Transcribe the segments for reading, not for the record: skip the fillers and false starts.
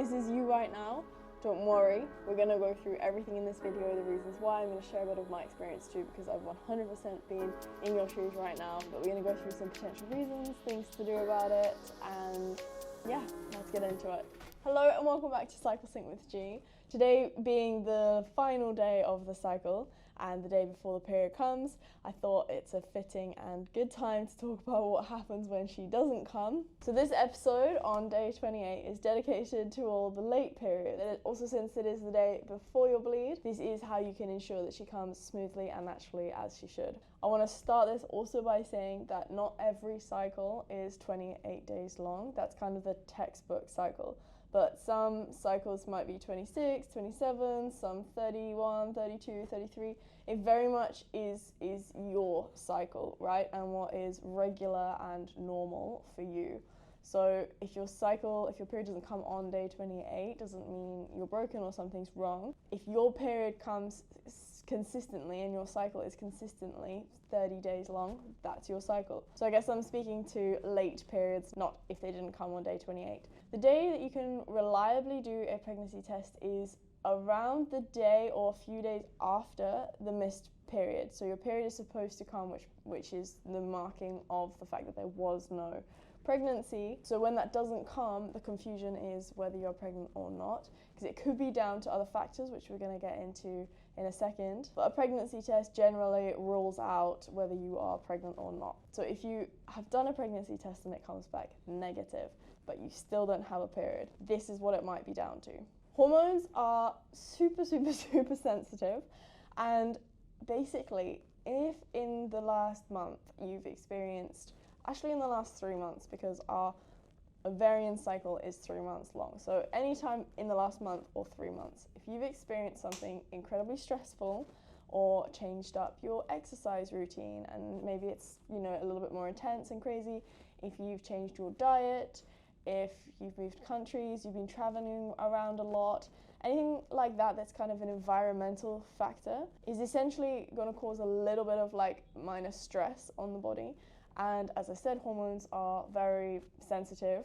this is you right now, don't worry. We're going to go through everything in this video, the reasons why. I'm going to share a bit of my experience too, because I've 100% been in your shoes right now. But we're going to go through some potential reasons, things to do about it, and yeah, let's get into it. Hello and welcome back to Cycle Sync with G. Today being the final day of the cycle and the day before the period comes, I thought it's a fitting and good time to talk about what happens when she doesn't come. So this episode on day 28 is dedicated to all the late period. And also, since it is the day before your bleed, this is how you can ensure that she comes smoothly and naturally as she should. I want to start this also by saying that not every cycle is 28 days long. That's kind of the textbook cycle. But some cycles might be 26, 27, some 31, 32, 33. It very much is your cycle, right? And what is regular and normal for you. So if your period doesn't come on day 28, doesn't mean you're broken or something's wrong. If your period comes consistently and your cycle is consistently 30 days long, that's your cycle. So I guess I'm speaking to late periods, not if they didn't come on day 28. The day that you can reliably do a pregnancy test is around the day or a few days after the missed period. So your period is supposed to come, which is the marking of the fact that there was no pregnancy. So when that doesn't come, the confusion is whether you're pregnant or not, because it could be down to other factors, which we're going to get into in a second. But a pregnancy test generally rules out whether you are pregnant or not. So if you have done a pregnancy test and it comes back negative, but you still don't have a period, this is what it might be down to. Hormones are super sensitive, and basically, if in the last month you've experienced, actually in the last 3 months, because our ovarian cycle is 3 months long. So anytime in the last month or 3 months, if you've experienced something incredibly stressful or changed up your exercise routine, and maybe it's, a little bit more intense and crazy, if you've changed your diet, if you've moved countries, you've been traveling around a lot, anything like that that's kind of an environmental factor is essentially going to cause a little bit of minor stress on the body. And as I said, hormones are very sensitive,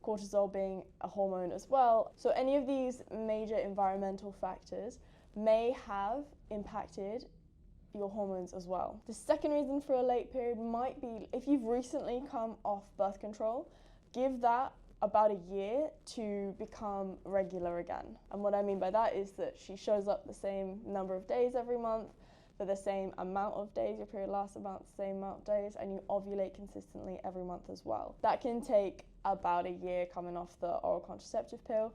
cortisol being a hormone as well. So any of these major environmental factors may have impacted your hormones as well. The second reason for a late period might be if you've recently come off birth control, give that about a year to become regular again. And what I mean by that is that she shows up the same number of days every month, for the same amount of days, your period lasts about the same amount of days, and you ovulate consistently every month as well. That can take about a year coming off the oral contraceptive pill.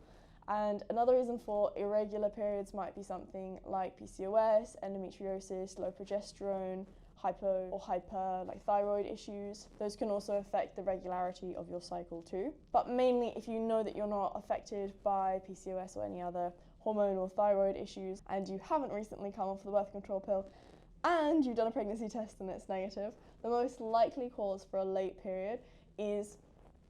And another reason for irregular periods might be something like PCOS, endometriosis, low progesterone, hypo or hyper, like thyroid issues. Those can also affect the regularity of your cycle too. But mainly if you know that you're not affected by PCOS or any other hormonal thyroid issues, and you haven't recently come off the birth control pill, and you've done a pregnancy test and it's negative, the most likely cause for a late period is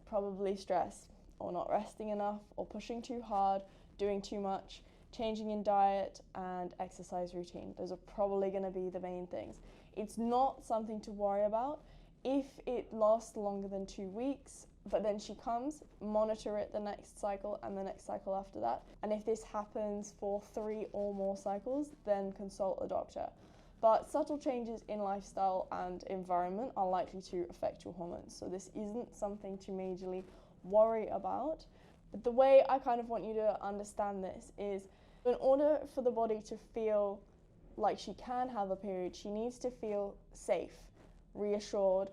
probably stress, or not resting enough, or pushing too hard, doing too much, changing in diet and exercise routine. Those are probably going to be the main things. It's not something to worry about. If it lasts longer than 2 weeks, but then she comes, monitor it the next cycle and the next cycle after that. And if this happens for 3 or more cycles, then consult a doctor. But subtle changes in lifestyle and environment are likely to affect your hormones. So this isn't something to majorly worry about. But the way I kind of want you to understand this is, in order for the body to feel like she can have a period, she needs to feel safe, reassured,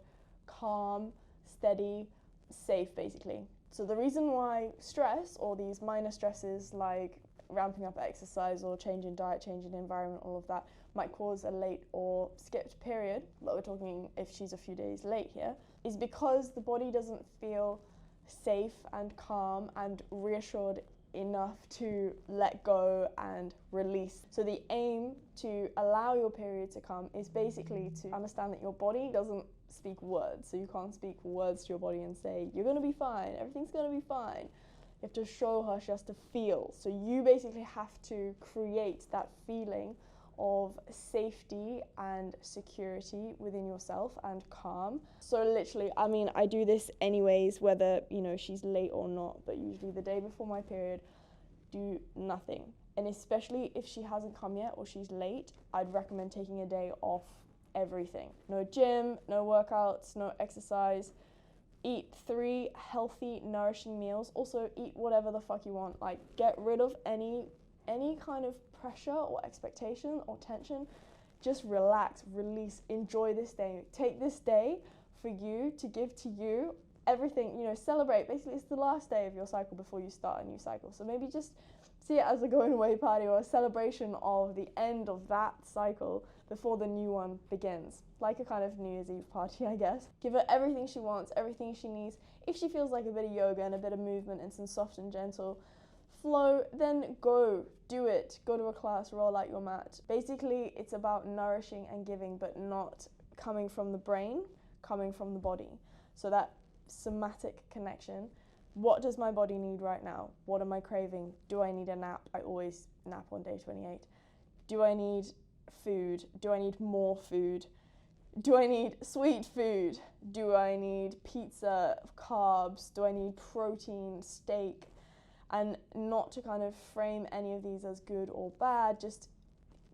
calm, steady, safe basically. So the reason why stress, or these minor stresses like ramping up exercise or changing diet, changing environment, all of that, might cause a late or skipped period, but we're talking if she's a few days late here, is because the body doesn't feel safe and calm and reassured enough to let go and release. So the aim to allow your period to come is basically to understand that your body doesn't speak words. So you can't speak words to your body and say, you're going to be fine, everything's going to be fine. You have to show her, she has to feel. So you basically have to create that feeling of safety and security within yourself and calm. So literally, I mean, I do this anyways, whether, you know, she's late or not, but usually the day before my period, do nothing. And especially if she hasn't come yet or she's late, I'd recommend taking a day off everything. No gym, no workouts, no exercise. Eat 3 healthy, nourishing meals. Also eat whatever the fuck you want. Like, get rid of any kind of pressure or expectation or tension. Just relax, release, enjoy this day. Take this day for you to give to you everything, you know, celebrate. Basically, it's the last day of your cycle before you start a new cycle. So maybe just see it as a going away party or a celebration of the end of that cycle before the new one begins. Like a kind of New Year's Eve party, I guess. Give her everything she wants, everything she needs. If she feels like a bit of yoga and a bit of movement and some soft and gentle flow, then go, do it. Go to a class, roll out your mat. Basically, it's about nourishing and giving, but not coming from the brain, coming from the body. So that somatic connection. What does my body need right now? What am I craving? Do I need a nap? I always nap on day 28. Do I need food? Do I need more food? Do I need sweet food? Do I need pizza, carbs? Do I need protein, steak? And not to kind of frame any of these as good or bad, just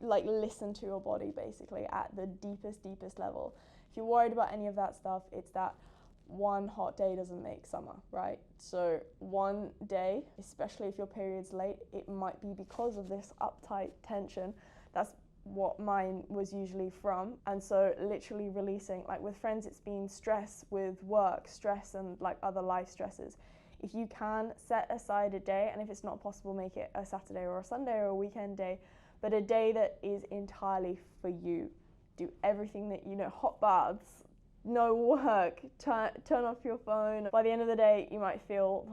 like listen to your body basically at the deepest level. If you're worried about any of that stuff, it's that one hot day doesn't make summer, right? So one day, especially if your period's late, it might be because of this uptight tension. That's what mine was usually from. And so literally releasing, like with friends, it's been stress with work, stress and like other life stresses. If you can, set aside a day, and if it's not possible, make it a Saturday or a Sunday or a weekend day, but a day that is entirely for you. Do everything that, you know, hot baths, no work, turn off your phone. By the end of the day, you might feel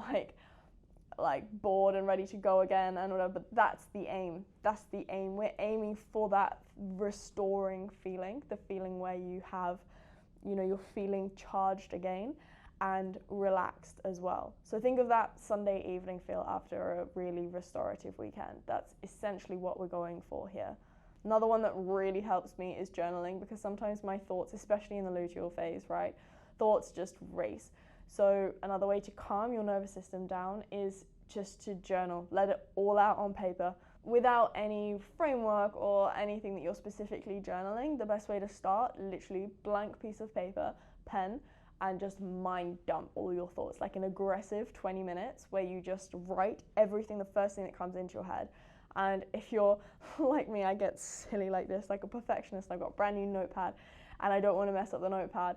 like bored and ready to go again and whatever, but that's the aim. That's the aim. We're aiming for that restoring feeling, the feeling where you have, you know, you're feeling charged again and relaxed as well. So think of that Sunday evening feel after a really restorative weekend. That's essentially what we're going for here. Another one that really helps me is journaling, because sometimes my thoughts, especially in the luteal phase, right, thoughts just race. So another way to calm your nervous system down is just to journal. Let it all out on paper without any framework or anything that you're specifically journaling. The best way to start, literally blank piece of paper, pen, and just mind dump all your thoughts, like an aggressive 20 minutes where you just write everything, the first thing that comes into your head. And if you're like me, I get silly like this, like a perfectionist. I've got a brand new notepad and I don't want to mess up the notepad.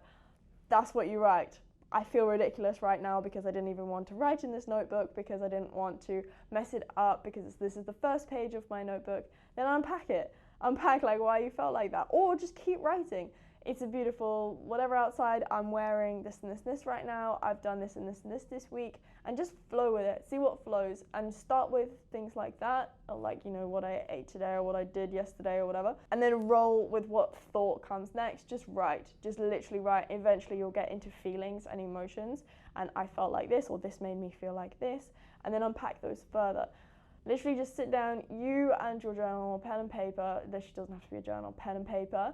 That's what you write. I feel ridiculous right now because I didn't even want to write in this notebook, because I didn't want to mess it up, because this is the first page of my notebook. Then unpack it. Unpack like why you felt like that, or just keep writing. It's a beautiful, whatever outside, I'm wearing this and this and this right now, I've done this and this and this week, and just flow with it, see what flows, and start with things like that, or like, you know, what I ate today or what I did yesterday or whatever, and then roll with what thought comes next. Just write, just literally write. Eventually you'll get into feelings and emotions, and I felt like this, or this made me feel like this, and then unpack those further. Literally just sit down, you and your journal, pen and paper. There doesn't have to be a journal, pen and paper.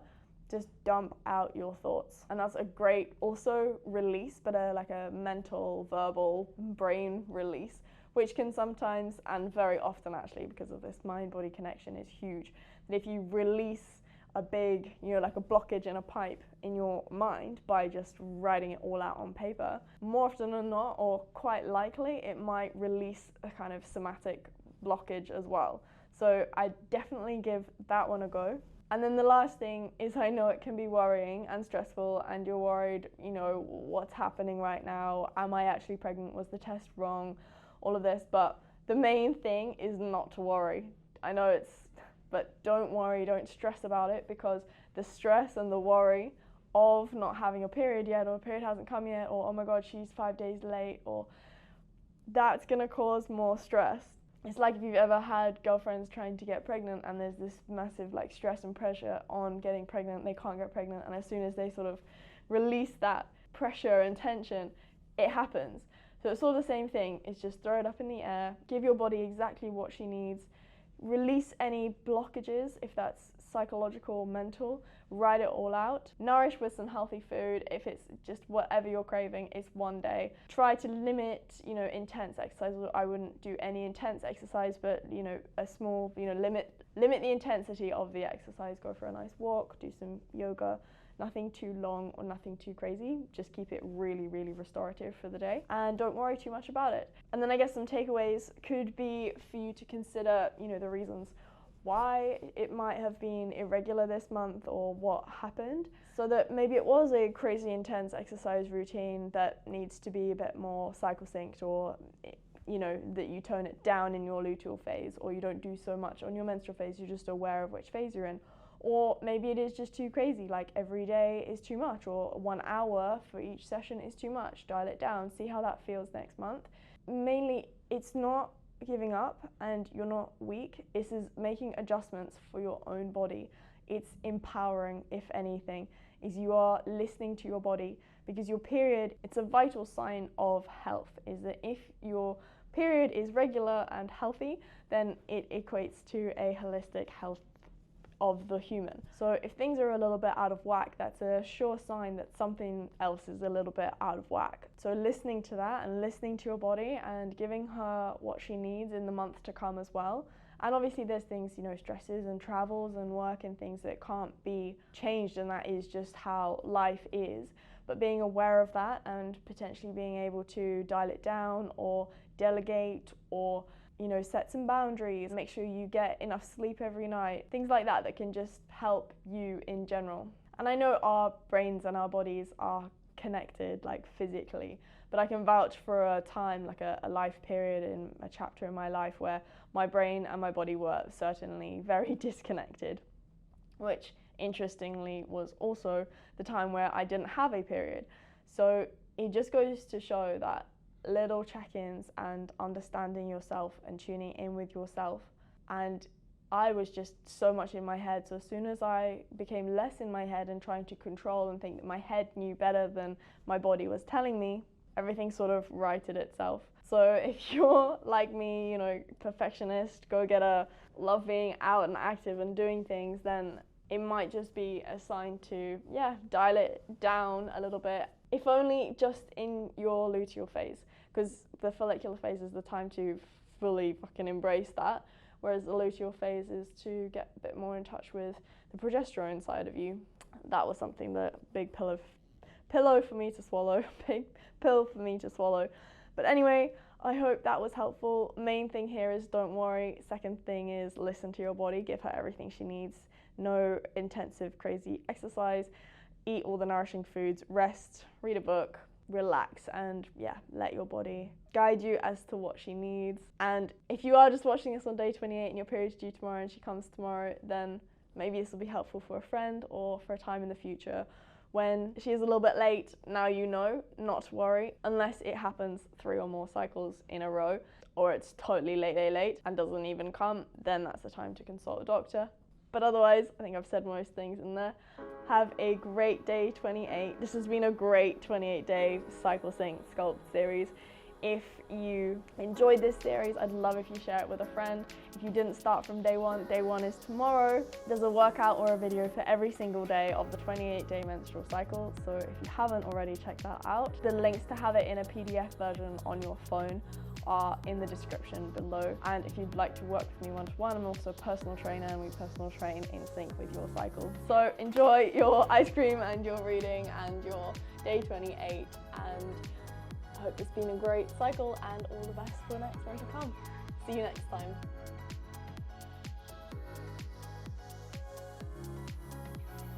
Just dump out your thoughts. And that's a great also release, but like a mental, verbal, brain release, which can sometimes, and very often actually, because of this mind-body connection, is huge. That if you release a big, you know, like a blockage in a pipe in your mind by just writing it all out on paper, more often than not, or quite likely, it might release a kind of somatic blockage as well. So I definitely give that one a go. And then the last thing is, I know it can be worrying and stressful, and you're worried, you know, what's happening right now? Am I actually pregnant? Was the test wrong? All of this. But the main thing is not to worry. I know but don't worry, don't stress about it, because the stress and the worry of not having a period yet, or a period hasn't come yet, or oh my God, she's 5 days late, or that's gonna cause more stress. It's like if you've ever had girlfriends trying to get pregnant, and there's this massive like stress and pressure on getting pregnant, they can't get pregnant, and as soon as they sort of release that pressure and tension, it happens. So it's all the same thing. It's just throw it up in the air, give your body exactly what she needs, release any blockages, if that's psychological or mental, write it all out. Nourish with some healthy food. If it's just whatever you're craving, it's one day. Try to limit, intense exercise. I wouldn't do any intense exercise, but a small, limit the intensity of the exercise. Go for a nice walk, do some yoga. Nothing too long or nothing too crazy. Just keep it really, really restorative for the day, and don't worry too much about it. And then I guess some takeaways could be for you to consider, the reasons why it might have been irregular this month or what happened, so that maybe it was a crazy intense exercise routine that needs to be a bit more cycle synced, or that you tone it down in your luteal phase, or you don't do so much on your menstrual phase, you're just aware of which phase you're in. Or maybe it is just too crazy, like every day is too much, or 1 hour for each session is too much. Dial it down, see how that feels next month. Mainly, it's not giving up and you're not weak. This is making adjustments for your own body. It's empowering, if anything, is you are listening to your body, because your period, it's a vital sign of health, is that if your period is regular and healthy, then it equates to a holistic health of the human. So if things are a little bit out of whack, that's a sure sign that something else is a little bit out of whack. So listening to that and listening to your body and giving her what she needs in the month to come as well. And obviously there's things, stresses and travels and work and things that can't be changed, and that is just how life is. But being aware of that and potentially being able to dial it down or delegate, or set some boundaries, make sure you get enough sleep every night, things like that can just help you in general. And I know our brains and our bodies are connected, like physically, but I can vouch for a time, like a life period in a chapter in my life, where my brain and my body were certainly very disconnected, which interestingly was also the time where I didn't have a period. So it just goes to show that little check-ins and understanding yourself and tuning in with yourself. And I was just so much in my head, so as soon as I became less in my head and trying to control and think that my head knew better than my body was telling me, everything sort of righted itself. So if you're like me, perfectionist, go-getter, love being out and active and doing things, then it might just be a sign to, dial it down a little bit, if only just in your luteal phase, because the follicular phase is the time to fully fucking embrace that, whereas the luteal phase is to get a bit more in touch with the progesterone side of you. That was something that big pillow for me to swallow, big pill for me to swallow. But anyway, I hope that was helpful. Main thing here is don't worry. Second thing is listen to your body, give her everything she needs. No intensive, crazy exercise. Eat all the nourishing foods, rest, read a book, relax, and let your body guide you as to what she needs. And if you are just watching this on day 28 and your period's due tomorrow and she comes tomorrow, then maybe this will be helpful for a friend or for a time in the future when she is a little bit late. Now you know not to worry, unless it happens 3 or more cycles in a row, or it's totally late and doesn't even come, then that's the time to consult a doctor. But otherwise, I think I've said most things in there. Have a great day 28. This has been a great 28-day Cycle Sync Sculpt series. If you enjoyed this series, I'd love if you share it with a friend. If you didn't start from day one is tomorrow. There's a workout or a video for every single day of the 28-day menstrual cycle. So if you haven't already, check that out. The links to have it in a PDF version on your phone are in the description below. And if you'd like to work with me one-to-one, I'm also a personal trainer and we personal train in sync with your cycle. So enjoy your ice cream and your reading and your day 28, and I hope it's been a great cycle and all the best for the next one to come. See you next time.